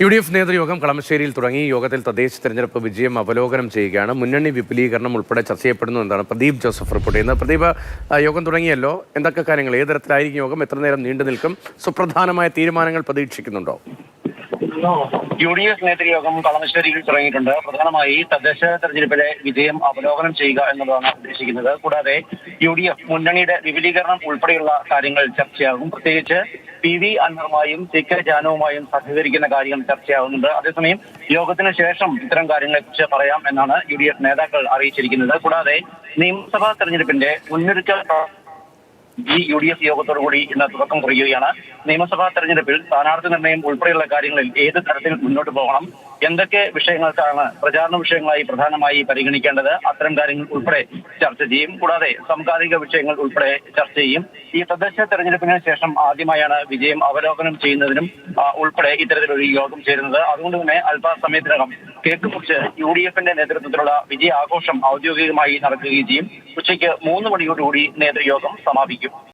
UDF നേതൃയോഗം കളമശ്ശേരിയിൽ തുടങ്ങി. യോഗത്തിൽ തദ്ദേശ തെരഞ്ഞെടുപ്പ് വിജയം അവലോകനം ചെയ്യുകയാണ്. മുന്നണി വിപുലീകരണം ഉൾപ്പെടെ ചർച്ച ചെയ്യപ്പെടുന്നു എന്നാണ് പ്രദീപ് ജോസഫ് റിപ്പോർട്ട് ചെയ്യുന്നത്. പ്രദീപ്, യോഗം തുടങ്ങിയല്ലോ, എന്തൊക്കെ കാര്യങ്ങൾ, ഏത് തരത്തിലായിരിക്കും യോഗം, എത്ര നേരം നീണ്ടു നിൽക്കും, സുപ്രധാനമായ തീരുമാനങ്ങൾ പ്രതീക്ഷിക്കുന്നുണ്ടോ? UDF നേതൃയോഗം കളമശ്ശേരിയിൽ തുടങ്ങിയിട്ടുണ്ട്. പ്രധാനമായി തദ്ദേശ തെരഞ്ഞെടുപ്പിലെ വിജയം അവലോകനം ചെയ്യുക എന്നുള്ളതാണ് ഉദ്ദേശിക്കുന്നത്. കൂടാതെ UDF മുന്നണിയുടെ വിപുലീകരണം ഉൾപ്പെടെയുള്ള കാര്യങ്ങൾ ചർച്ചയാകും. പ്രത്യേകിച്ച് PV അൻവറുമായും CK ജാനുവുമായും സഹകരിക്കുന്ന കാര്യങ്ങൾ ചർച്ചയാകുന്നുണ്ട്. അതേസമയം യോഗത്തിന് ശേഷം ഇത്തരം കാര്യങ്ങളെക്കുറിച്ച് പറയാം എന്നാണ് UDF നേതാക്കൾ അറിയിച്ചിരിക്കുന്നത്. കൂടാതെ നിയമസഭാ തെരഞ്ഞെടുപ്പിന്റെ മുന്നൊരുക്ക ഈ UDF യോഗത്തോടുകൂടി ഇന്ന് തുടക്കം കുറിക്കുകയാണ്. നിയമസഭാ തെരഞ്ഞെടുപ്പിൽ സ്ഥാനാർത്ഥി നിർണയം ഉൾപ്പെടെയുള്ള കാര്യങ്ങളിൽ ഏത് തരത്തിൽ മുന്നോട്ട് പോകണം, എന്തൊക്കെ വിഷയങ്ങൾക്കാണ് പ്രചാരണ വിഷയങ്ങളായി പ്രധാനമായി പരിഗണിക്കേണ്ടത്, അത്തരം കാര്യങ്ങൾ ഉൾപ്പെടെ ചർച്ച ചെയ്യും. കൂടാതെ സമകാലിക വിഷയങ്ങൾ ഉൾപ്പെടെ ചർച്ച ചെയ്യും. ഈ തദ്ദേശ തെരഞ്ഞെടുപ്പിന് ശേഷം ആദ്യമായാണ് വിജയം അവലോകനം ചെയ്യുന്നതിനും ഉൾപ്പെടെ ഇത്തരത്തിലൊരു യോഗം ചേരുന്നത്. അതുകൊണ്ട് തന്നെ അല്പസമയത്തിനകം കേക്ക് മുറിച്ച് UDFന്റെ നേതൃത്വത്തിലുള്ള വിജയാഘോഷം ഔദ്യോഗികമായി നടക്കുകയും ചെയ്യും. ഉച്ചയ്ക്ക് 3 മണിയോടുകൂടി നേതൃയോഗം സമാപിക്കും.